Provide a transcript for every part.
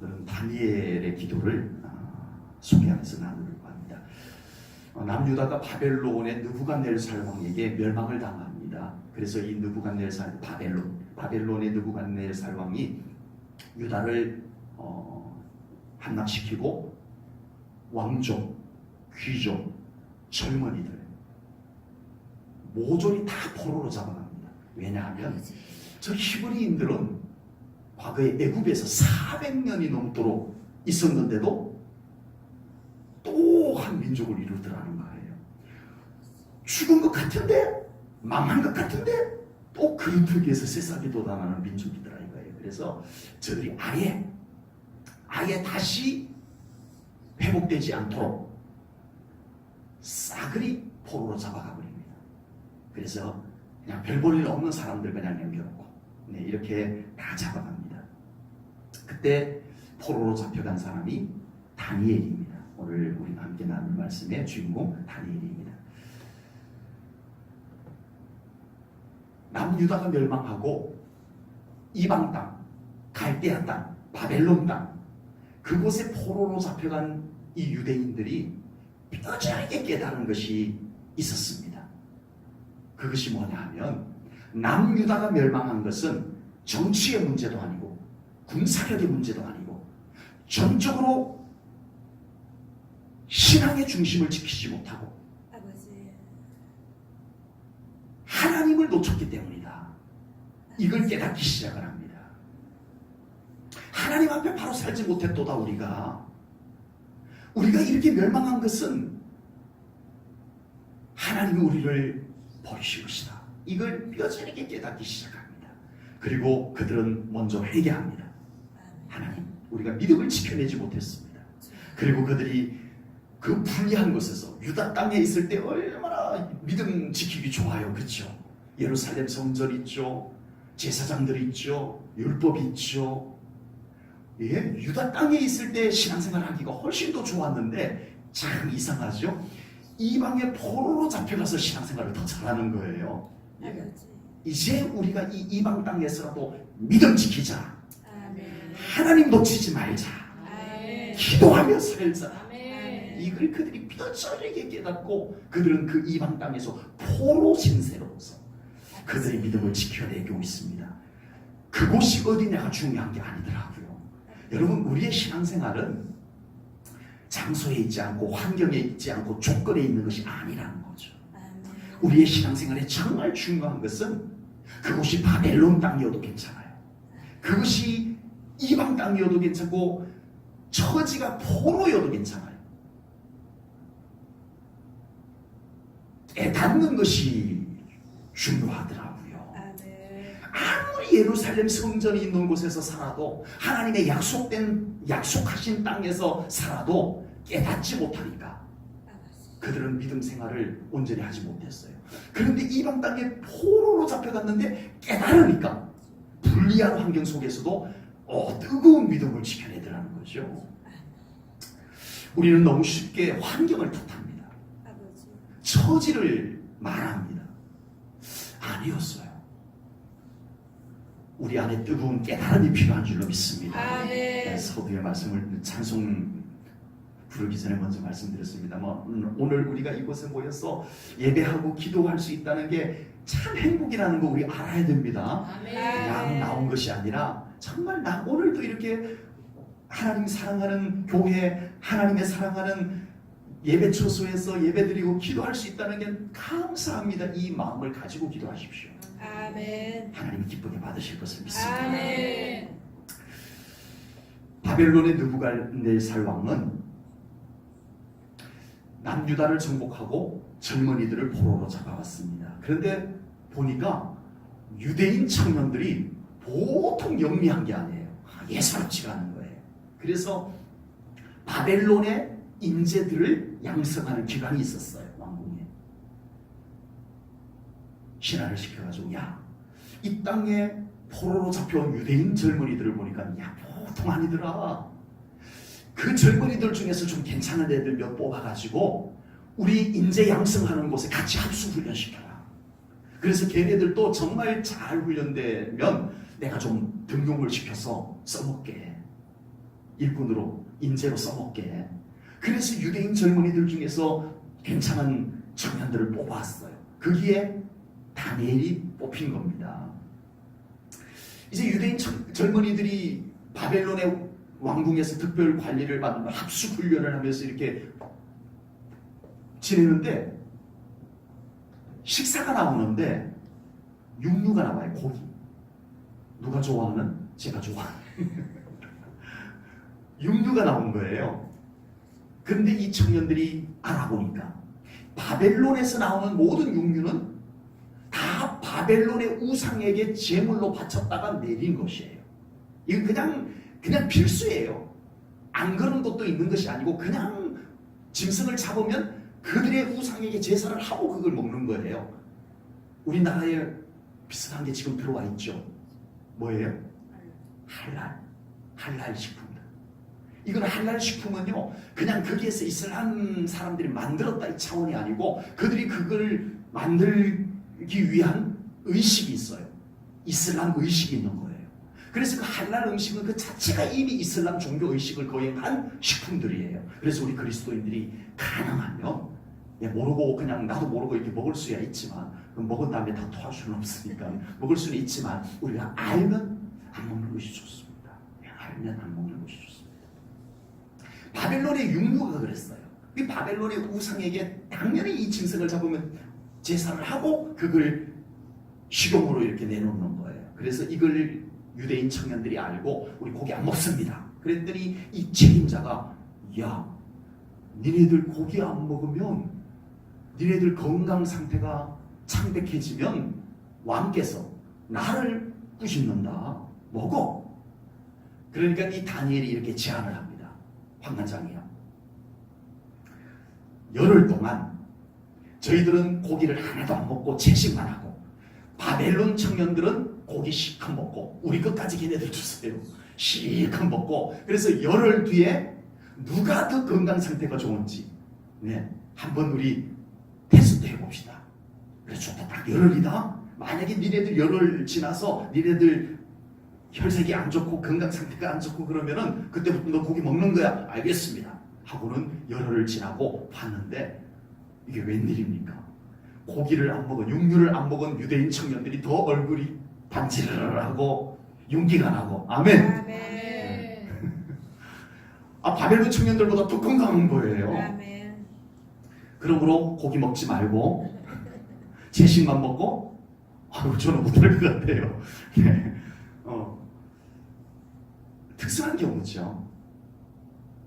오늘은 다니엘의 기도를 소개하면서 나누려고 합니다. 남유다가 바벨론의 느부갓네살 왕에게 멸망을 당합니다. 그래서 이 느부갓네살 바벨론의 느부갓네살 왕이 유다를 함락시키고 왕족, 귀족, 젊은이들 모조리 다 포로로 잡아갑니다. 왜냐하면 저 히브리인들은 과거에 애굽에서 400년이 넘도록 있었는데도 또 한 민족을 이루더라는 거예요. 죽은 것 같은데, 망한 것 같은데 또 그릇들기에서 새싹이 돋아나는 민족이더라 이거예요. 그래서 저들이 아예 다시 회복되지 않도록 싸그리 포로로 잡아가 버립니다. 그래서 그냥 별 볼 일 없는 사람들 그냥 남겨놓고 이렇게 다 잡아갑니다. 그때 포로로 잡혀간 사람이 다니엘입니다. 오늘 우리가 함께 나눌 말씀의 주인공 다니엘입니다. 남유다가 멸망하고 이방 땅, 갈대아 땅, 바벨론 땅 그곳에 포로로 잡혀간 이 유대인들이 뼈저리게 깨달은 것이 있었습니다. 그것이 뭐냐 하면 남유다가 멸망한 것은 정치의 문제도 아니고 군사력의 문제도 아니고 전적으로 신앙의 중심을 지키지 못하고 하나님을 놓쳤기 때문이다. 이걸 깨닫기 시작을 합니다. 하나님 앞에 바로 살지 못했도다. 우리가 이렇게 멸망한 것은 하나님이 우리를 버리신 것이다. 이걸 뼈저리게 깨닫기 시작합니다. 그리고 그들은 먼저 회개합니다. 하나님, 우리가 믿음을 지켜내지 못했습니다. 그리고 그들이 그 불리한 곳에서 유다 땅에 있을 때 얼마나 믿음 지키기 좋아요. 그렇죠? 예루살렘 성전 있죠. 제사장들 있죠. 율법이 있죠. 예, 유다 땅에 있을 때 신앙생활 하기가 훨씬 더 좋았는데 참 이상하죠? 이방의 포로로 잡혀가서 신앙생활을 더 잘하는 거예요. 예. 이제 우리가 이 이방 땅에서라도 믿음 지키자. 하나님 놓치지 말자. 기도하며 살자. 이걸 그들이 뼈저리게 깨닫고 그들은 그 이방 땅에서 포로 신세로서 그들의 믿음을 지켜내고 있습니다. 그곳이 어디냐가 중요한 게 아니더라고요. 여러분, 우리의 신앙생활은 장소에 있지 않고 환경에 있지 않고 조건에 있는 것이 아니라는 거죠. 우리의 신앙생활에 정말 중요한 것은 그곳이 바벨론 땅이어도 괜찮아요. 그것이 이방 땅이어도 괜찮고 처지가 포로여도 괜찮아요. 깨닫는 것이 중요하더라고요. 아무리 예루살렘 성전이 있는 곳에서 살아도 하나님의 약속하신 땅에서 살아도 깨닫지 못하니까 그들은 믿음 생활을 온전히 하지 못했어요. 그런데 이방 땅에 포로로 잡혀갔는데 깨달으니까 불리한 환경 속에서도 뜨거운 믿음을 지켜내더라는 거죠. 우리는 너무 쉽게 환경을 탓합니다. 처지를 말합니다. 아니었어요. 우리 안에 뜨거운 깨달음이 필요한 줄로 믿습니다. 네, 서두의 말씀을 찬송 부르기 전에 먼저 말씀드렸습니다. 오늘 우리가 이곳에 모여서 예배하고 기도할 수 있다는 게 참 행복이라는 거 우리 알아야 됩니다. 그냥 나온 것이 아니라 정말 나 오늘도 이렇게 하나님 사랑하는 교회, 하나님의 사랑하는 예배 처소에서 예배드리고 기도할 수 있다는 게 감사합니다. 이 마음을 가지고 기도하십시오. 아멘. 하나님이 기쁘게 받으실 것을 믿습니다. 아멘. 바벨론의 느부갓네살 왕은 남유다를 정복하고 젊은이들을 포로로 잡아왔습니다. 그런데 보니까 유대인 청년들이 보통 영리한 게 아니에요. 예사롭지가 않은 거예요. 그래서 바벨론의 인재들을 양성하는 기관이 있었어요. 왕궁에 신하를 시켜가지고 이 땅에 포로로 잡혀온 유대인 젊은이들을 보니까 보통 아니더라. 그 젊은이들 중에서 좀 괜찮은 애들 몇 뽑아가지고 우리 인재 양성하는 곳에 같이 합수 훈련시켜라. 그래서 걔네들도 정말 잘 훈련되면 내가 좀 등용을 시켜서 써먹게. 일꾼으로 인재로 써먹게. 그래서 유대인 젊은이들 중에서 괜찮은 청년들을 뽑아왔어요. 거기에 다니엘이 뽑힌 겁니다. 이제 유대인 젊은이들이 바벨론의 왕궁에서 특별 관리를 받는 합숙 훈련을 하면서 이렇게 지내는데 식사가 나오는데 육류가 나와요. 고기. 누가 좋아하는? 제가 좋아하는 육류가 나온 거예요. 그런데 이 청년들이 알아보니까 바벨론에서 나오는 모든 육류는 다 바벨론의 우상에게 제물로 바쳤다가 내린 것이에요. 이건 그냥 필수예요. 안 그런 것도 있는 것이 아니고 그냥 짐승을 잡으면 그들의 우상에게 제사를 하고 그걸 먹는 거예요. 우리나라에 비슷한 게 지금 들어와 있죠. 뭐예요? 할랄 식품들. 이건 할랄 식품은요, 그냥 거기에서 이슬람 사람들이 만들었다 이 차원이 아니고 그들이 그걸 만들기 위한 의식이 있어요. 이슬람 의식이 있는 거예요. 그래서 그 할랄 음식은 그 자체가 이미 이슬람 종교 의식을 거행한 식품들이에요. 그래서 우리 그리스도인들이 가능하면 모르고 그냥 나도 모르고 이렇게 먹을 수야 있지만 먹은 다음에 다 토할 수는 없으니까 먹을 수는 있지만 우리가 알면 안 먹는 것이 좋습니다. 알면 안 먹는 것이 좋습니다. 바벨론의 육류가 그랬어요. 이 바벨론의 우상에게 당연히 이 짐승을 잡으면 제사를 하고 그걸 식용으로 이렇게 내놓는 거예요. 그래서 이걸 유대인 청년들이 알고 우리 고기 안 먹습니다. 그랬더니 이 책임자가 야, 니네들 고기 안 먹으면 니네들 건강 상태가 창백해지면 왕께서 나를 꾸짖는다. 먹어. 그러니까 이 다니엘이 이렇게 제안을 합니다. 황관장이야. 열흘 동안 저희들은 고기를 하나도 안 먹고 채식만 하고 바벨론 청년들은 고기 실컷 먹고 우리 것까지 걔네들 주세요. 실컷 먹고 그래서 열흘 뒤에 누가 더 건강 상태가 좋은지 한번 우리 테스트 해봅시다. 그래 좋다. 딱 열흘이다. 만약에 니네들 열흘 지나서 니네들 혈색이 안 좋고 건강 상태가 안 좋고 그러면은 그때부터 너 고기 먹는 거야. 알겠습니다. 하고는 열흘을 지나고 봤는데 이게 웬일입니까? 고기를 안 먹은 육류를 안 먹은 유대인 청년들이 더 얼굴이 반지르르하고 윤기가 나고 아멘. 아멘. 바벨론 청년들보다 더 건강한 거예요. 아멘. 그러므로 고기 먹지 말고 채식만 먹고 저는 못할 것 같아요. 네. 특수한 경우죠.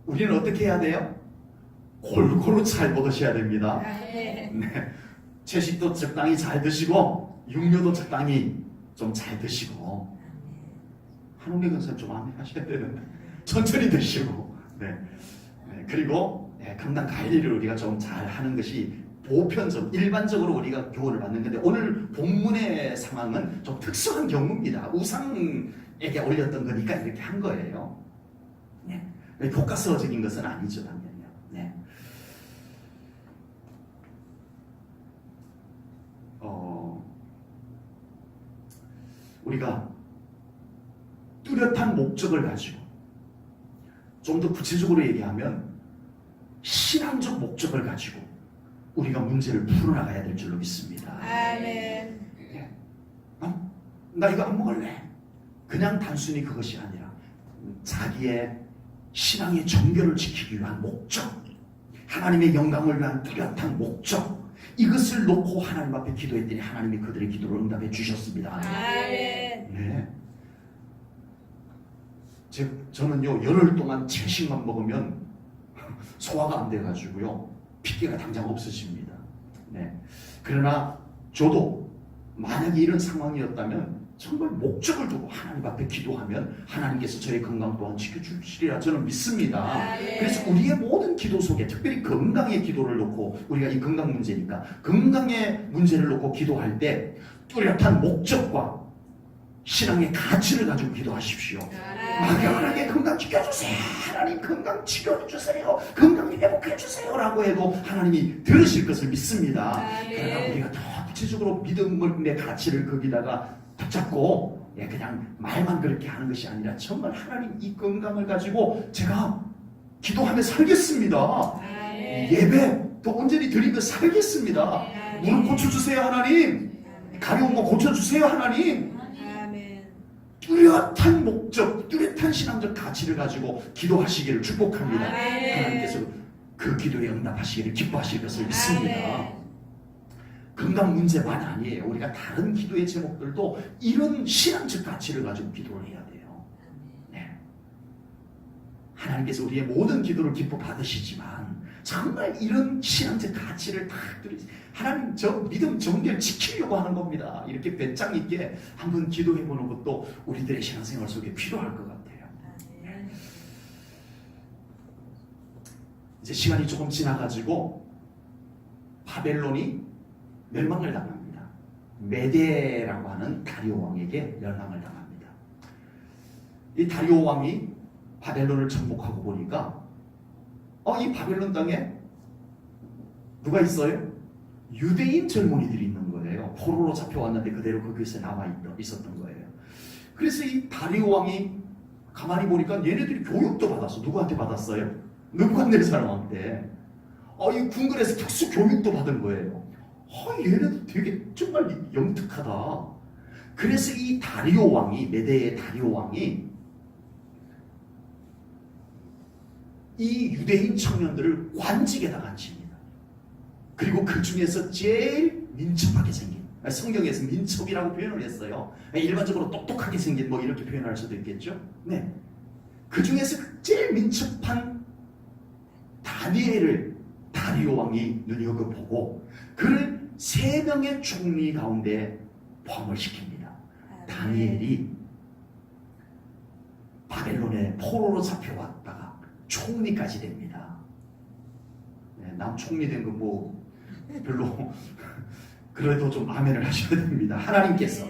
우리는 어떻게 해야 돼요? 골고루 잘 먹으셔야 됩니다. 아멘. 네. 채식도 적당히 잘 드시고 육류도 적당히 좀 잘 드시고 한우리 건설 좀 하셔야 되는데 천천히 드시고 그리고 건강 관리를 우리가 좀 잘 하는 것이 보편적 일반적으로 우리가 교훈을 받는 건데 오늘 본문의 상황은 좀 특수한 경우입니다. 우상에게 올렸던 거니까 이렇게 한 거예요. 교과서적인 것은 아니죠, 당연히요. 우리가 뚜렷한 목적을 가지고 좀 더 구체적으로 얘기하면 신앙적 목적을 가지고 우리가 문제를 풀어나가야 될 줄로 믿습니다. 아멘. 나 이거 안 먹을래. 그냥 단순히 그것이 아니라 자기의 신앙의 정결을 지키기 위한 목적, 하나님의 영광을 위한 뚜렷한 목적, 이것을 놓고 하나님 앞에 기도했더니 하나님이 그들의 기도를 응답해 주셨습니다. 아멘. 저는요 열흘 동안 채식만 먹으면 소화가 안 돼가지고요 핏기가 당장 없어집니다. 그러나 저도 만약에 이런 상황이었다면 정말 목적을 두고 하나님 앞에 기도하면 하나님께서 저의 건강 또한 지켜주시리라 저는 믿습니다. 그래서 우리의 모든 기도 속에 특별히 건강의 기도를 놓고 우리가 이 건강 문제니까 건강의 문제를 놓고 기도할 때 뚜렷한 목적과 신앙의 가치를 가지고 기도하십시오. 막연하게 건강 지켜주세요. 하나님 건강 치료해주세요. 건강 회복해주세요. 라고 해도 하나님이 들으실 것을 믿습니다. 그러나 우리가 더 구체적으로 믿음의 가치를 거기다가 붙잡고 예, 그냥 말만 그렇게 하는 것이 아니라 정말 하나님 이 건강을 가지고 제가 기도하며 살겠습니다. 아멘. 예배 또 온전히 드리며 살겠습니다. 무릎 고쳐주세요 하나님. 가려운 거 고쳐주세요 하나님. 아멘. 뚜렷한 목적, 뚜렷한 신앙적 가치를 가지고 기도하시기를 축복합니다. 아멘. 하나님께서 그 기도에 응답하시기를 기뻐하실 것을 믿습니다. 아멘. 건강 문제만 아니에요. 우리가 다른 기도의 제목들도 이런 신앙적 가치를 가지고 기도를 해야 돼요. 네. 하나님께서 우리의 모든 기도를 기뻐 받으시지만 정말 이런 신앙적 가치를 다 하나님 저 믿음 정결 지키려고 하는 겁니다. 이렇게 배짱 있게 한번 기도해보는 것도 우리들의 신앙생활 속에 필요할 것 같아요. 아멘. 이제 시간이 조금 지나가지고 바벨론이 멸망을 당합니다. 메데라고 하는 다리오 왕에게 멸망을 당합니다. 이 다리오 왕이 바벨론을 정복하고 보니까 이 바벨론 땅에 누가 있어요? 유대인 젊은이들이 있는 거예요. 포로로 잡혀왔는데 그대로 거기서 남아 있었던 거예요. 그래서 이 다리오 왕이 가만히 보니까 얘네들이 교육도 받았어. 누구한테 받았어요? 느부갓네살 왕한테. 이 궁궐에서 특수 교육도 받은 거예요. 얘네들 되게 정말 영특하다. 그래서 이 다리오 왕이, 메데의 다리오 왕이 이 유대인 청년들을 관직에다 앉힙니다. 그리고 그 중에서 제일 민첩하게 생긴, 성경에서 민첩이라고 표현을 했어요. 일반적으로 똑똑하게 생긴 뭐 이렇게 표현할 수도 있겠죠. 네. 그 중에서 제일 민첩한 다니엘을 다리오 왕이 눈여겨보고 그를 3명의 총리 가운데 포함을 시킵니다. 다니엘이 바벨론에 포로로 잡혀왔다가 총리까지 됩니다. 네, 남 총리 된 거 뭐 별로 그래도 좀 아멘을 하셔야 됩니다. 하나님께서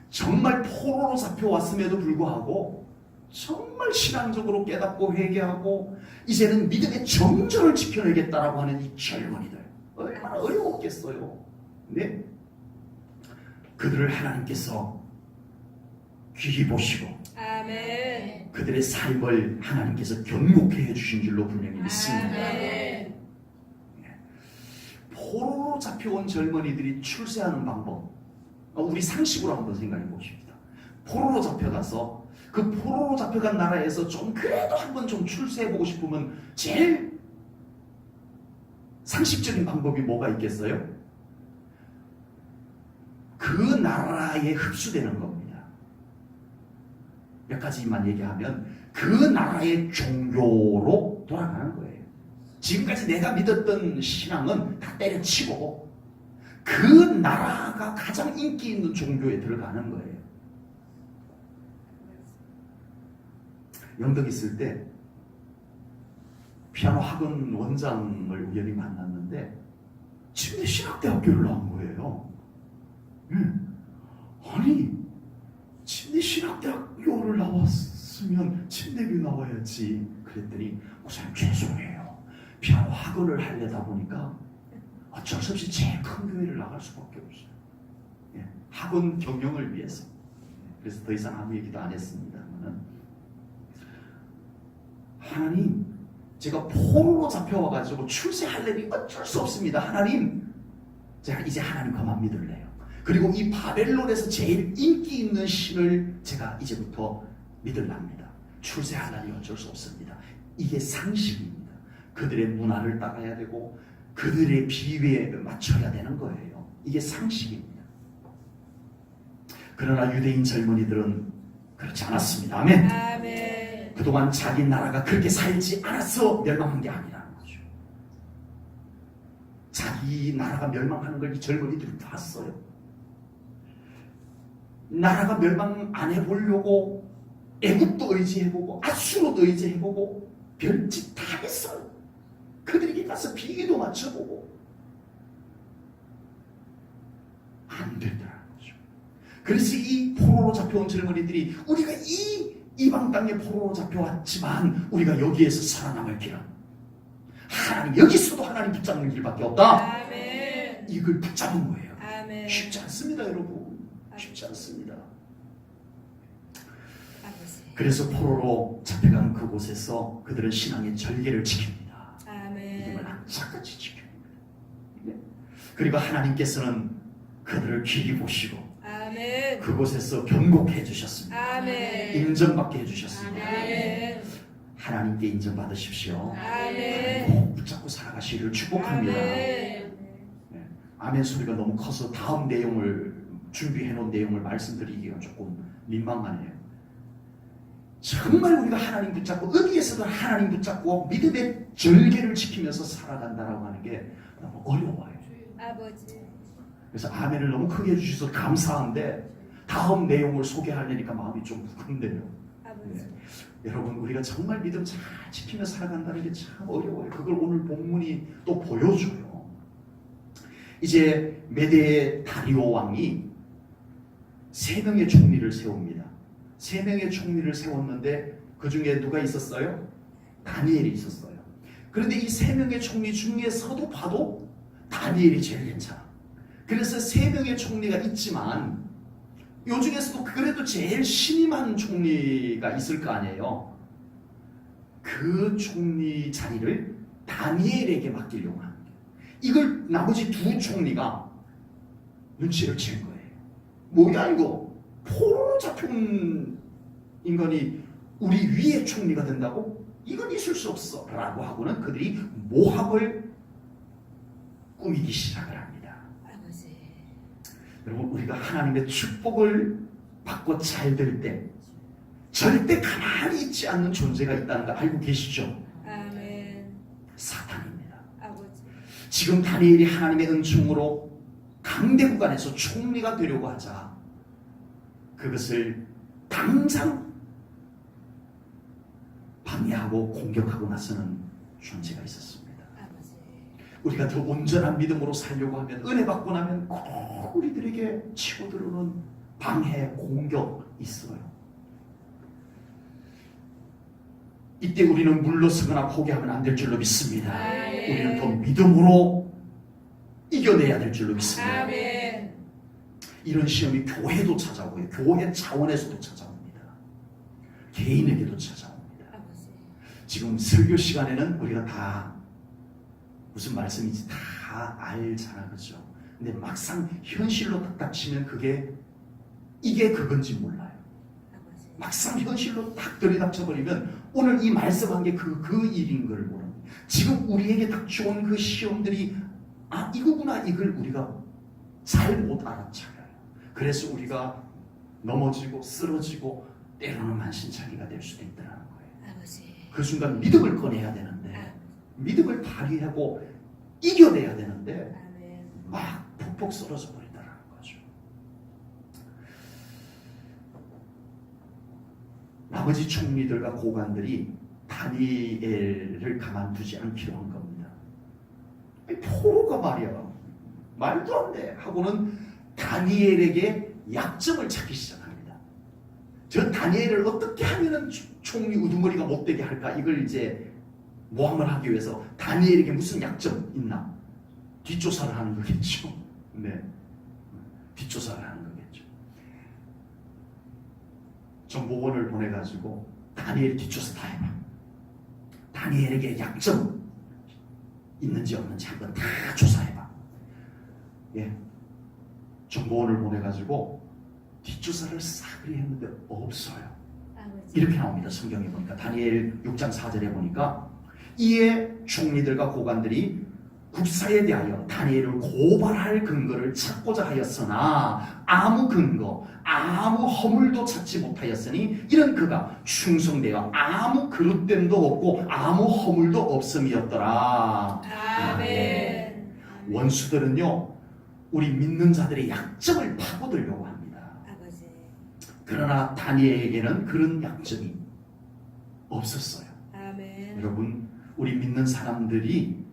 정말 포로로 잡혀왔음에도 불구하고 정말 신앙적으로 깨닫고 회개하고 이제는 믿음의 정절을 지켜내겠다라고 하는 이 젊은이들 얼마나 어려웠겠어요. 네? 그들을 하나님께서 귀히 보시고 아멘. 그들의 삶을 하나님께서 견고케 해주신 줄로 분명히 믿습니다. 아멘. 포로로 잡혀온 젊은이들이 출세하는 방법, 우리 상식으로 한번 생각해 보십시다. 포로로 잡혀가서 그 포로로 잡혀간 나라에서 좀 그래도 한번 좀 출세해보고 싶으면 제일 상식적인 방법이 뭐가 있겠어요? 그 나라에 흡수되는 겁니다. 몇 가지만 얘기하면 그 나라의 종교로 돌아가는 거예요. 지금까지 내가 믿었던 신앙은 다 때려치고 그 나라가 가장 인기 있는 종교에 들어가는 거예요. 영덕 있을 때 피아노 학원 원장을 우연히 만났는데 침대 신학대학교를 나온 거예요. 아니 침대 신학대학교를 나왔으면 침대교 나와야지. 그랬더니 목사님 죄송해요. 피아노 학원을 하려다 보니까 어쩔 수 없이 제일 큰 교회를 나갈 수밖에 없어요. 학원 경영을 위해서. 그래서 더 이상 아무 얘기도 안 했습니다만은 하나님, 제가 포로로 잡혀와가지고 출세할 일이 어쩔 수 없습니다. 하나님, 제가 이제 하나님 그만 믿을래요. 그리고 이 바벨론에서 제일 인기 있는 신을 제가 이제부터 믿을랍니다. 출세할 날이 어쩔 수 없습니다. 이게 상식입니다. 그들의 문화를 따라야 되고 그들의 비위에 맞춰야 되는 거예요. 이게 상식입니다. 그러나 유대인 젊은이들은 그렇지 않았습니다. 아멘. 아멘. 그동안 자기 나라가 그렇게 살지 않아서 멸망한 게 아니라는 거죠. 자기 나라가 멸망하는 걸 이 젊은이들이 봤어요. 나라가 멸망 안 해보려고 애국도 의지해보고 아수로도 의지해보고 별짓 다 했어요. 그들에게 가서 비위도 맞춰보고 안 되더라는 거죠. 그래서 이 포로로 잡혀온 젊은이들이 우리가 이 이방 땅에 포로로 잡혀왔지만 우리가 여기에서 살아남을 길은 하나님, 여기서도 하나님 붙잡는 길밖에 없다. 아멘. 이걸 붙잡은 거예요. 아멘. 쉽지 않습니다, 여러분. 쉽지 않습니다. 그래서 포로로 잡혀간 그곳에서 그들은 신앙의 절개를 지킵니다. 믿음을 아멘. 악착같이 지킵니다. 네. 그리고 하나님께서는 그들을 귀히 보시고 아멘. 그곳에서 경고해 주셨습니다. 아멘. 인정받게 해주셨습니다. 아멘. 하나님께 인정받으십시오. 아멘. 꼭 붙잡고 살아가시기를 축복합니다. 아멘. 아멘 소리가 너무 커서 다음 내용을 준비해 놓은 내용을 말씀드리기가 조금 민망하네요. 정말 우리가 하나님 붙잡고 어디에서든 하나님 붙잡고 믿음의 절개를 지키면서 살아간다라고 하는 게 너무 어려워요. 아버지. 그래서 아멘을 너무 크게 해주셔서 감사한데 다음 내용을 소개하려니까 마음이 좀 무겁네요. 아버지. 여러분 우리가 정말 믿음 잘 지키며 살아간다는 게 참 어려워요. 그걸 오늘 본문이 또 보여줘요. 이제 메대 다리오 왕이 3명의 총리를 세웁니다. 3명의 총리를 세웠는데 그 중에 누가 있었어요? 다니엘이 있었어요. 그런데 이 3명의 총리 중에서도 봐도 다니엘이 제일 괜찮아. 그래서 3명의 총리가 있지만 요 중에서도 그래도 제일 신임한 총리가 있을 거 아니에요. 그 총리 자리를 다니엘에게 맡기려고 합니다. 이걸 나머지 2 총리가 눈치를 챈 거예요. 뭐야 이거? 포로로 잡힌 인간이 우리 위의 총리가 된다고? 이건 있을 수 없어 라고 하고는 그들이 모함을 꾸미기 시작을 합니다. 아버지. 여러분 우리가 하나님의 축복을 받고 잘 될 때 절대 가만히 있지 않는 존재가 있다는 거 알고 계시죠? 아멘. 사탄입니다. 아버지. 지금 다니엘이 하나님의 은총으로 강대국안에서 총리가 되려고 하자 그것을 당장 방해하고 공격하고 나서는 존재가 있었습니다. 아버지. 우리가 더 온전한 믿음으로 살려고 하면 은혜 받고 나면 꼭 우리들에게 치고 들어오는 방해, 공격 있어요. 이때 우리는 물러서거나 포기하면 안 될 줄로 믿습니다. 아멘. 우리는 더 믿음으로 이겨내야 될 줄로 믿습니다. 아멘. 이런 시험이 교회도 찾아오고요. 교회 차원에서도 찾아옵니다. 개인에게도 찾아옵니다. 아버지. 지금 설교 시간에는 우리가 다 무슨 말씀인지 다 알잖아, 그죠? 근데 막상 현실로 딱 닥치면 이게 그건지 몰라요. 아버지. 막상 현실로 딱 들이닥쳐버리면 오늘 이 말씀한 게 그 일인 걸 모릅니다. 지금 우리에게 닥쳐온 그 시험들이 이거구나 이걸 우리가 잘 못 알아차려요. 그래서 우리가 넘어지고 쓰러지고 때로는 만신창이가 될 수도 있다는 거예요. 아버지. 그 순간 믿음을 꺼내야 되는데 믿음을 발휘하고 이겨내야 되는데 아멘. 막 푹푹 쓰러져 버린다는 거죠. 나머지 총리들과 고관들이 다니엘을 가만두지 않기로 한 겁니다. 포로가 말이야 말도 안 돼 하고는 다니엘에게 약점을 찾기 시작합니다. 저 다니엘을 어떻게 하면은 총리 우두머리가 못되게 할까 이걸 이제 모함을 하기 위해서 다니엘에게 무슨 약점 있나 뒷조사를 하는 거겠죠. 네, 뒷조사를 하는 거겠죠. 정보원을 보내가지고 다니엘 뒷조사 다 해봐. 다니엘에게 약점 있는지 없는지 한번 다 조사해봐. 예, 정보원을 보내가지고 뒷조사를 싸그리 했는데 없어요. 아버지. 이렇게 나옵니다. 성경에 보니까 다니엘 6장 4절에 보니까 이에 총리들과 고관들이 국사에 대하여 다니엘을 고발할 근거를 찾고자 하였으나 아무 근거, 아무 허물도 찾지 못하였으니 이런 그가 충성되어 아무 그릇됨도 없고 아무 허물도 없음이었더라. 아멘. 원수들은요 우리 믿는 자들의 약점을 파고들려고 합니다. 아버지. 그러나 다니엘에게는 그런 약점이 없었어요. 아멘. 여러분 우리 믿는 사람들이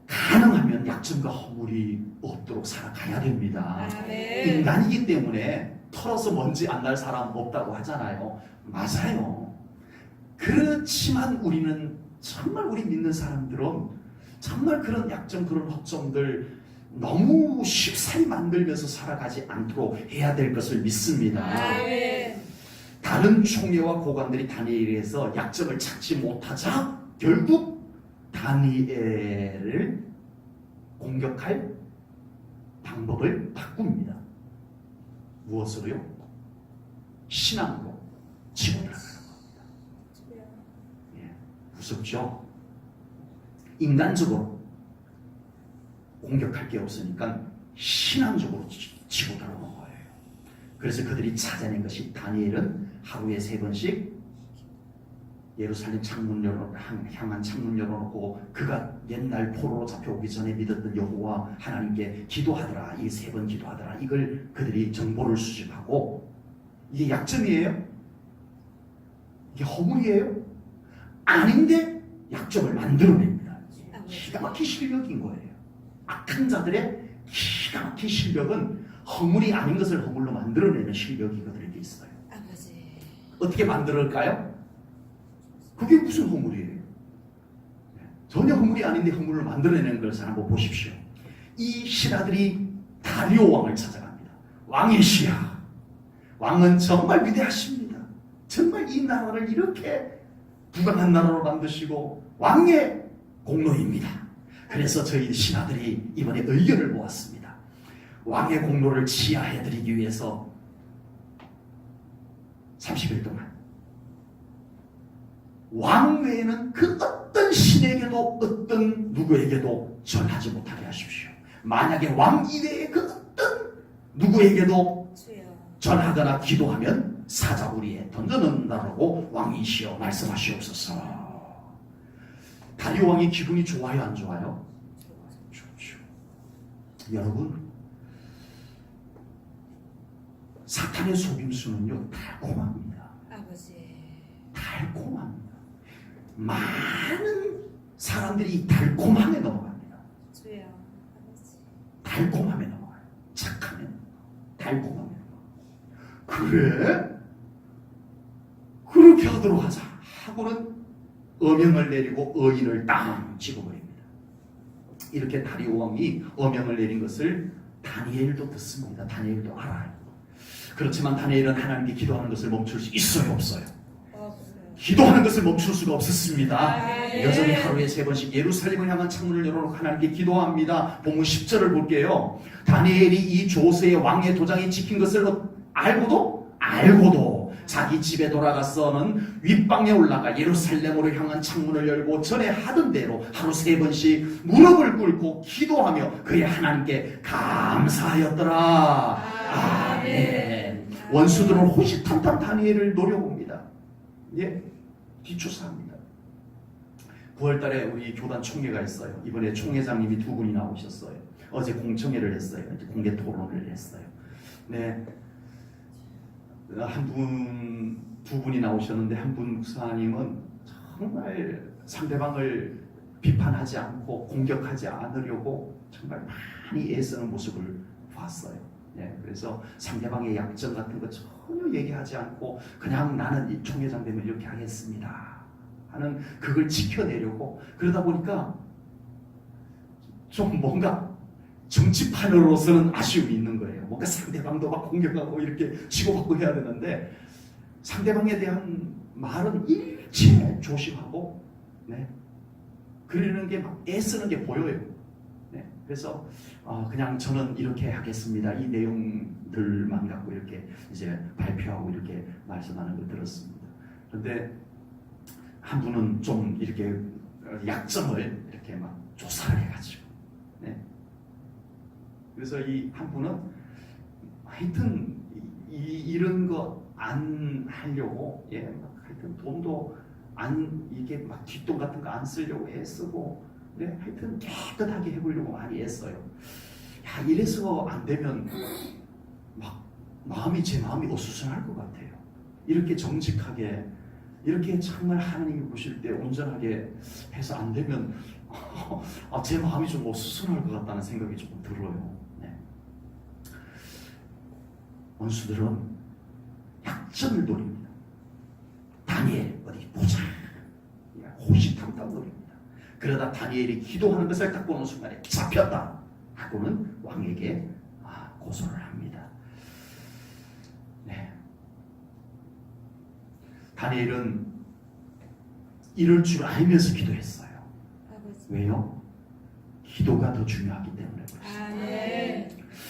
가능하면 약점과 허물이 없도록 살아가야 됩니다. 아멘. 인간이기 때문에 털어서 먼지 안 날 사람 없다고 하잖아요. 맞아요. 그렇지만 우리는 정말 우리 믿는 사람들은 정말 그런 약점 그런 허점들 너무 쉽사리 만들면서 살아가지 않도록 해야 될 것을 믿습니다. 아멘. 다른 총회와 고관들이 다니엘에서 약점을 찾지 못하자 결국 다니엘을 공격할 방법을 바꿉니다. 무엇으로요? 신앙으로 치고 들어가는 겁니다. 예, 무섭죠? 인간적으로 공격할 게 없으니까 신앙적으로 치고 들어오는 거예요. 그래서 그들이 찾아낸 것이 다니엘은 하루에 3번씩 예루살렘 향한 창문 열어놓고 그가 옛날 포로로 잡혀오기 전에 믿었던 여호와 하나님께 기도하더라. 이 3번 기도하더라. 이걸 그들이 정보를 수집하고, 이게 약점이에요? 이게 허물이에요? 아닌데 약점을 만들어냅니다. 기가 막힌 실력인 거예요. 악한 자들의 기가 막힌 실력은 허물이 아닌 것을 허물로 만들어내는 실력이 그들에게 있어요. 아버지. 어떻게 만들어낼까요? 그게 무슨 허물이에요? 전혀 허물이 아닌데 허물로 만들어내는 것을 한번 보십시오. 이 신하들이 다리오 왕을 찾아갑니다. 왕의 시야. 왕은 정말 위대하십니다. 정말 이 나라를 이렇게 부강한 나라로 만드시고 왕의 공로입니다. 그래서 저희 신하들이 이번에 의견을 모았습니다. 왕의 공로를 지하해드리기 위해서 30일 동안 왕 외에는 그 어떤 신에게도 어떤 누구에게도 전하지 못하게 하십시오. 만약에 왕 이외에 그 어떤 누구에게도 전하거나 기도하면 사자우리에 던져넣는다라고 왕이시여 말씀하시옵소서. 다리오 왕이 기분이 좋아요, 안 좋아요? 좋죠. 여러분, 사탄의 속임수는요 달콤합니다. 아버지. 달콤합니다. 많은 사람들이 이 달콤함에 넘어갑니다. 주여. 아버지. 달콤함에 넘어가요. 착하면 달콤함에 넘어가요. 그래? 그렇게 하도록 하자 하고는 어명을 내리고 의인을 땅 찍어버립니다. 이렇게 다리오 왕이 어명을 내린 것을 다니엘도 듣습니다. 다니엘도 알아요. 그렇지만 다니엘은 하나님께 기도하는 것을 멈출 수 있어요, 없어요? 기도하는 것을 멈출 수가 없었습니다. 여전히 하루에 3번씩 예루살렘을 향한 창문을 열어놓고 하나님께 기도합니다. 본문 10절을 볼게요. 다니엘이 이 조세의 왕의 도장이 찍힌 것을 알고도 자기 집에 돌아가서는 윗방에 올라가 예루살렘으로 향한 창문을 열고 전에 하던 대로 하루 3번씩 무릎을 꿇고 기도하며 그의 하나님께 감사하였더라. 아멘. 원수들은 호시탐탐 다니엘을 노려봅니다. 예, 뒤쫓아합니다. 9월달에 우리 교단 총회가 있어요. 이번에 총회장님이 2분이 나오셨어요. 어제 공청회를 했어요. 공개 토론을 했어요. 네, 두 분이 나오셨는데 한 분 목사님은 정말 상대방을 비판하지 않고 공격하지 않으려고 정말 많이 애쓰는 모습을 봤어요. 네, 그래서 상대방의 약점 같은 거 전혀 얘기하지 않고 그냥 나는 이 총회장 되면 이렇게 하겠습니다 하는 그걸 지켜내려고 그러다 보니까 좀 뭔가 정치판으로서는 아쉬움이 있는 거예요. 뭔가 상대방도 막 공격하고 이렇게 치고받고 해야 되는데 상대방에 대한 말은 일체 조심하고 네, 그러는 게 막 애쓰는 게 보여요. 네, 그래서 그냥 저는 이렇게 하겠습니다. 이 내용들만 갖고 이렇게 이제 발표하고 이렇게 말씀하는 걸 들었습니다. 그런데 한 분은 좀 이렇게 약점을 이렇게 막 조사를 해가지고, 네. 그래서 이 한 분은 하여튼 이런 거 안 하려고, 예, 막 하여튼 돈도 안 이게 막 뒷돈 같은 거 안 쓰려고 애쓰고, 네, 하여튼 깨끗하게 해보려고 많이 애써요. 야, 이래서 안 되면 막 제 마음이 어수선할 것 같아요. 이렇게 정직하게, 이렇게 정말 하나님이 보실 때 온전하게 해서 안 되면 제 마음이 좀 어수선할 것 같다는 생각이 조금 들어요. 네. 원수들은 약점을 노립니다. 다니엘 어디 보자, 호시탐탐 노립니다. 그러다 다니엘이 기도하는 것을 딱 보는 순간에 잡혔다 하고는 왕에게 고소를 합니다. 네. 다니엘은 이럴 줄 알면서 기도했어요. 아버지. 왜요? 기도가 더 중요하기 때문에 그렇습니다. 아멘.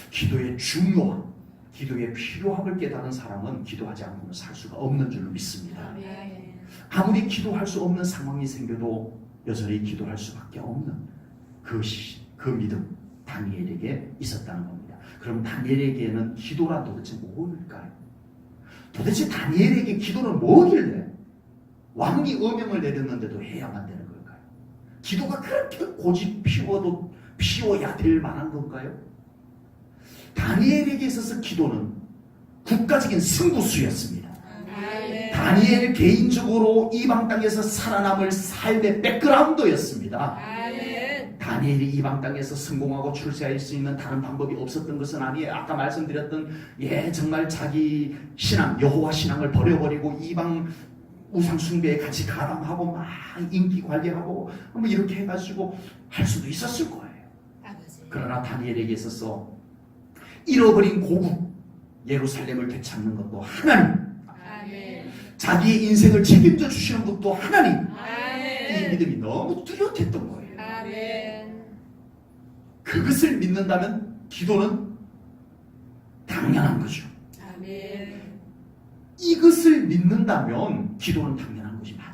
기도의 중요함, 기도의 필요함을 깨달은 사람은 기도하지 않고는 살 수가 없는 줄로 믿습니다. 아멘. 아무리 기도할 수 없는 상황이 생겨도 여전히 기도할 수밖에 없는 그 믿음, 다니엘에게 있었다는 겁니다. 그럼 다니엘에게는 기도란 도대체 뭘까요? 도대체 다니엘에게 기도는 뭐길래 왕이 어명을 내렸는데도 해야만 되는 걸까요? 기도가 그렇게 고집 피워야 될 만한 건가요? 다니엘에게 있어서 기도는 국가적인 승부수였습니다. 아멘. 다니엘 개인적으로 이방 땅에서 살아남을 삶의 백그라운드였습니다. 아멘. 다니엘이 이방 땅에서 성공하고 출세할 수 있는 다른 방법이 없었던 것은 아니에요. 아까 말씀드렸던 정말 자기 신앙, 여호와 신앙을 버려버리고 이방 우상 숭배에 같이 가담하고 막 인기 관리하고 뭐 이렇게 해가지고 할 수도 있었을 거예요. 아버지. 그러나 다니엘에게 있어서 잃어버린 고국 예루살렘을 되찾는 것도 하나님, 아멘. 자기의 인생을 책임져 주시는 것도 하나님, 이 아멘. 믿음이 너무 뚜렷했던 거예요. 아멘. 그것을 믿는다면 기도는 당연한 거죠. 아멘. 이것을 믿는다면 기도는 당연한 것이 맞아요.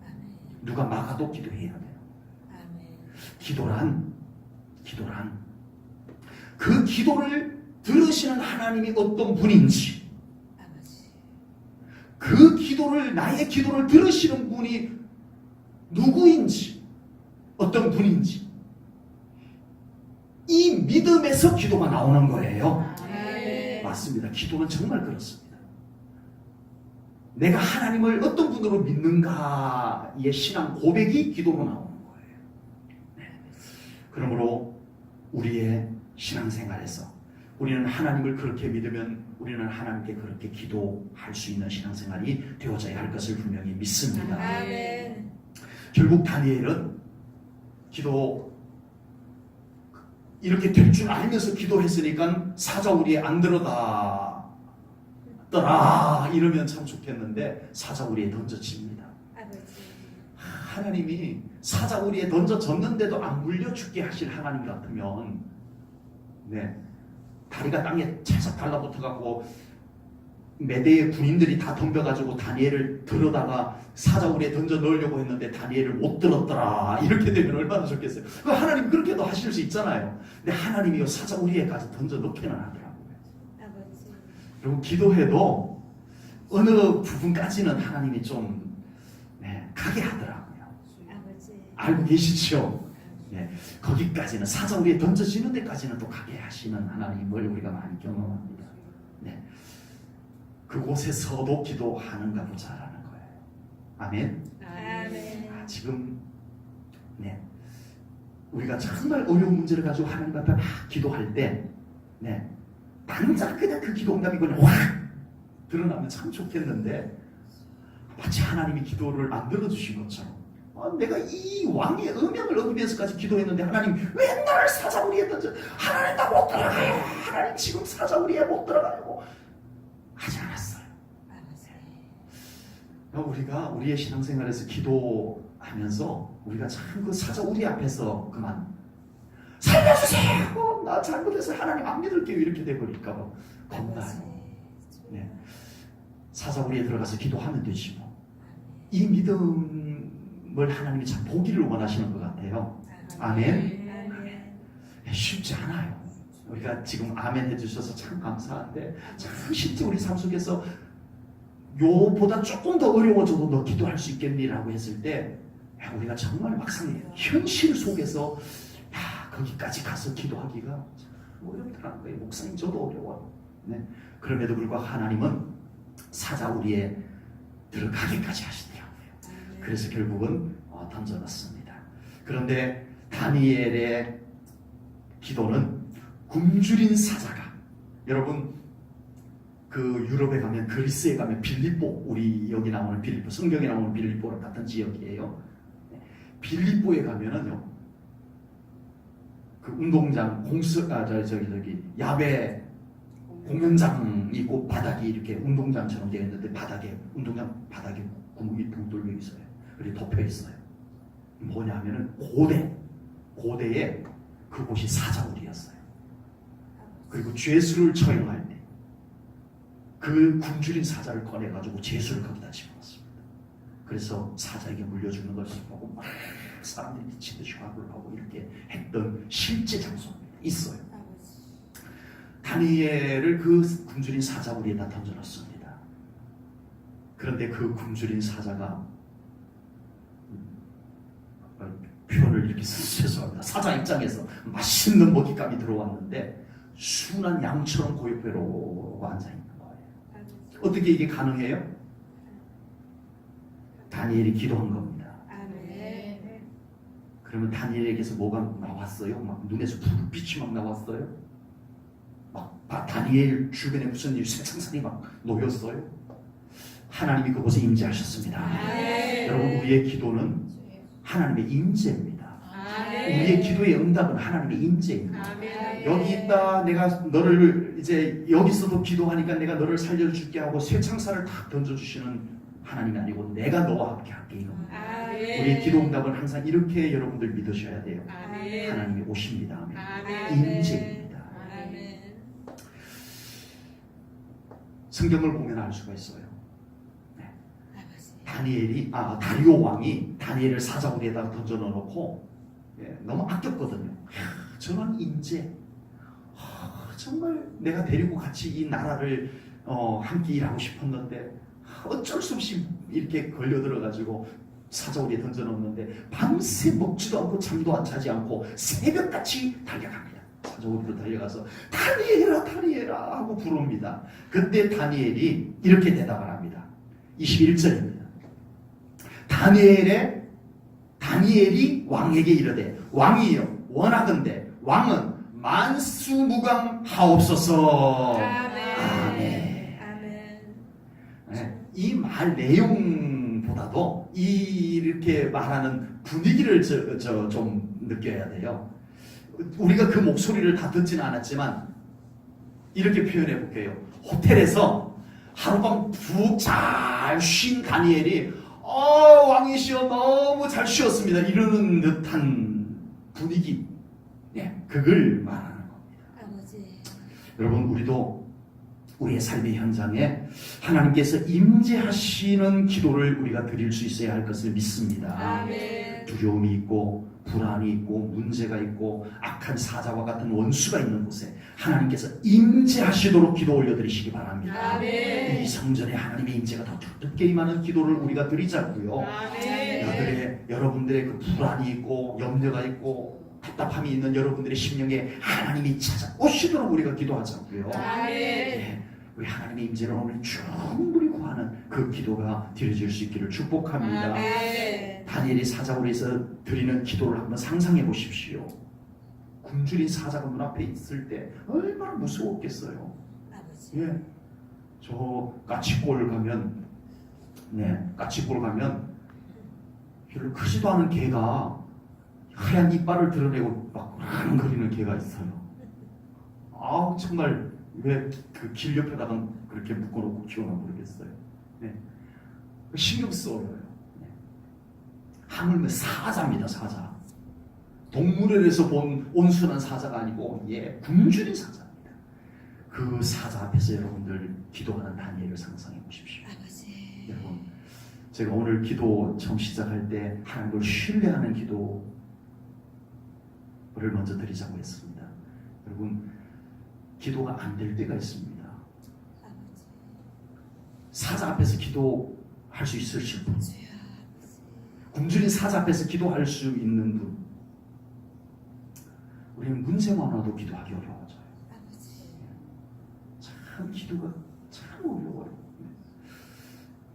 아멘. 누가 막아도 기도해야 돼요. 아멘. 기도란 그 기도를 들으시는 하나님이 어떤 분인지, 아버지. 그 기도를, 나의 기도를 들으시는 분이 누구인지, 어떤 분인지, 이 믿음에서 기도가 나오는 거예요. 아멘. 맞습니다. 기도는 정말 그렇습니다. 내가 하나님을 어떤 분으로 믿는가의 신앙 고백이 기도로 나오는 거예요. 네. 그러므로 우리의 신앙생활에서 우리는 하나님을 그렇게 믿으면 우리는 하나님께 그렇게 기도할 수 있는 신앙생활이 되어져야 할 것을 분명히 믿습니다. 아멘. 결국 다니엘은 이렇게 될 줄 알면서 기도했으니까 사자 우리에 안 들어가더라 이러면 참 좋겠는데 사자 우리에 던져집니다. 아버지. 하나님이 사자 우리에 던져졌는데도 안 물려 죽게 하실 하나님 같으면 다리가 땅에 찰싹 달라붙어갖고 메대의 군인들이 다 덤벼가지고 다니엘을 들어다가 사자굴에 던져 넣으려고 했는데 다니엘을 못 들었더라 이렇게 되면 얼마나 좋겠어요. 하나님 그렇게도 하실 수 있잖아요. 근데 하나님이 사자굴에까지 던져 넣기는 하더라고요. 아버지. 그리고 기도해도 어느 부분까지는 하나님이 좀 가게 하더라고요. 아버지. 알고 계시죠? 거기까지는 사자굴에 던져지는 데까지는 또 가게 하시는 하나님을 우리가 많이 경험합니다. 그곳에서도 기도하는가 보자라는 거예요. 아멘. 아멘. 지금 우리가 정말 어려운 문제를 가지고 하나님 앞에 막 기도할 때 당장 그냥 그 기도 응답이 그냥 확 드러나면 참 좋겠는데 마치 하나님이 기도를 안 들어주신 것처럼 내가 이 왕의 음명을 어기면서까지 기도했는데 하나님 왜 나를 사자굴에 던져? 하나님 나 못 들어가요. 하나님 지금 사자굴에 못 들어가요. 하지 않았어요. 우리가 우리의 신앙생활에서 기도하면서 우리가 참 그 사자우리 앞에서 그만 살려주세요. 나 잘못해서 하나님 안 믿을게요. 이렇게 돼버릴까 봐 겁나요. 사자우리에 들어가서 기도하면 되지 뭐. 이 믿음을 하나님이 참 보기를 원하시는 것 같아요. 아멘. 쉽지 않아요. 우리가 지금 아멘 해주셔서 참 감사한데 참 실제 우리 삶 속에서 요보다 조금 더 어려워져도 너 기도할 수 있겠니라고 했을 때 우리가 정말 막상 현실 속에서 거기까지 가서 기도하기가 참 어렵더라는 거예요. 목사님 저도 어려워요. 그럼에도 불구하고 하나님은 사자우리에 들어가기까지 하시더라고요. 그래서 결국은 던져놨습니다. 그런데 다니엘의 기도는 굶주린 사자가, 여러분 그 유럽에 가면 그리스에 가면 빌립보, 우리 여기 나오는 빌립보, 성경에 나오는 빌립보랑 같은 지역이에요. 빌립보에 가면은요 그 운동장 야외 공연장이 있고 바닥이 이렇게 운동장처럼 되어 있는데 운동장 바닥에 구멍이 둥 뚫려 있어요. 그리고 덮여 있어요. 뭐냐면은 고대에 그곳이 사자굴이었어요. 그리고 죄수를 처형할 때 그 굶주린 사자를 꺼내가지고 죄수를 거기다 집어넣습니다. 그래서 사자에게 물려주는 것을 보고 막 사람들이 미친 듯이 화를 하고 이렇게 했던 실제 장소가 있어요. 다니엘을 그 굶주린 사자굴에다 던져놨습니다. 그런데 그 굶주린 사자가 표현을 이렇게 죄송합니다. 사자 입장에서 맛있는 먹잇감이 들어왔는데 순한 양처럼 고요배로 앉아있는 거예요. 어떻게 이게 가능해요? 다니엘이 기도한 겁니다. 아멘. 그러면 다니엘에게서 뭐가 나왔어요? 막 눈에서 불빛이 막 나왔어요? 막 다니엘 주변에 무슨 쇠창살이 막 놓였어요? 하나님이 그곳에 임재하셨습니다. 아멘. 여러분, 우리의 기도는 하나님의 임재입니다. 아멘. 우리의 기도의 응답은 하나님의 임재입니다. 아멘. 여기 있다, 내가 너를 이제 여기서도 기도하니까 내가 너를 살려줄게 하고 쇠창살을 탁 던져주시는 하나님이 아니고 내가 너와 함께 할게 이겁니다. 아멘. 우리의 기도 응답은 항상 이렇게 여러분들 믿으셔야 돼요. 아멘. 하나님이 오십니다. 아멘. 아멘. 임재입니다. 아멘. 성경을 보면 알 수가 있어요. 아버지. 다리오 왕이 다니엘을 사자굴에다가 던져 넣어놓고 너무 아꼈거든요. 저런 임재, 정말 내가 데리고 같이 이 나라를 함께 일하고 싶었는데 어쩔 수 없이 이렇게 걸려들어가지고 사자굴에 던져 넣었는데 밤새 먹지도 않고 잠도 안 자지 않고 새벽같이 달려갑니다. 사자굴로 달려가서 다니엘아 하고 부릅니다. 그때 다니엘이 이렇게 대답을 합니다. 21절입니다. 다니엘이 왕에게 이르되 왕이여 원하건대 왕은 만수무강하옵소서. 아멘. 네, 이 말 내용보다도 이렇게 말하는 분위기를 좀 느껴야 돼요. 우리가 그 목소리를 다 듣지는 않았지만 이렇게 표현해 볼게요. 호텔에서 하룻밤 푹 잘 쉰 다니엘이 왕이시여 너무 잘 쉬었습니다 이러는 듯한 분위기, 그걸 말하는 겁니다. 아버지. 여러분, 우리도 우리의 삶의 현장에 하나님께서 임재하시는 기도를 우리가 드릴 수 있어야 할 것을 믿습니다. 아멘. 두려움이 있고 불안이 있고 문제가 있고 악한 사자와 같은 원수가 있는 곳에 하나님께서 임재하시도록 기도 올려드리시기 바랍니다. 아멘. 이 성전에 하나님의 임재가 더 두텁게 임하는 기도를 우리가 드리자고요. 아멘. 여러분들의 그 불안이 있고 염려가 있고 답답함이 있는 여러분들의 심령에 하나님이 찾아오시도록 우리가 기도하자고요. 아멘. 우리 하나님의 임재를 오늘 충분히 구하는 그 기도가 드려질 수 있기를 축복합니다. 아멘. 다니엘이 사자굴에서 드리는 기도를 한번 상상해 보십시오. 굶주린 사자가 눈앞에 있을 때 얼마나 무서웠겠어요. 아버지. 저 까치골 가면 별로 크지도 않은 개가 하얀 이빨을 드러내고 막 으르렁거리는 개가 있어요. 정말 왜 그 길 옆에다가 그렇게 묶어놓고 키우나 모르겠어요. 신경 쓰여요. 하물며 사자입니다. 사자. 동물원에서 본 온순한 사자가 아니고 굶주린 사자입니다. 그 사자 앞에서 여러분들 기도하는 다니엘을 상상해 보십시오. 아버지. 여러분, 제가 오늘 기도 처음 시작할 때 하나님을 신뢰하는 기도를 먼저 드리자고 했습니다. 여러분, 기도가 안 될 때가 있습니다. 아버지. 사자 앞에서 기도할 수 있으실 분, 주여. 굶주린 사자 앞에서 기도할 수 있는 분, 우리는 문제만 와도 기도하기 어려워져요. 아버지. 참 기도가 참 어려워요.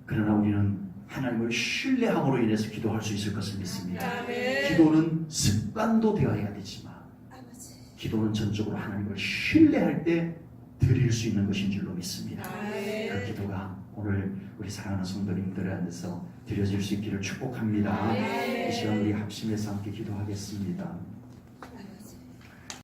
그러나 우리는 하나님을 신뢰함으로 인해서 기도할 수 있을 것을 믿습니다. 아멘. 기도는 습관도 되어야 되지만 아버지. 기도는 전적으로 하나님을 신뢰할 때 드릴 수 있는 것인 줄로 믿습니다. 아멘. 그 기도가 오늘 우리 사랑하는 성도님들에 안에서 드려질 수 있기를 축복합니다. 아멘. 이 시간 우리 합심해서 함께 기도하겠습니다.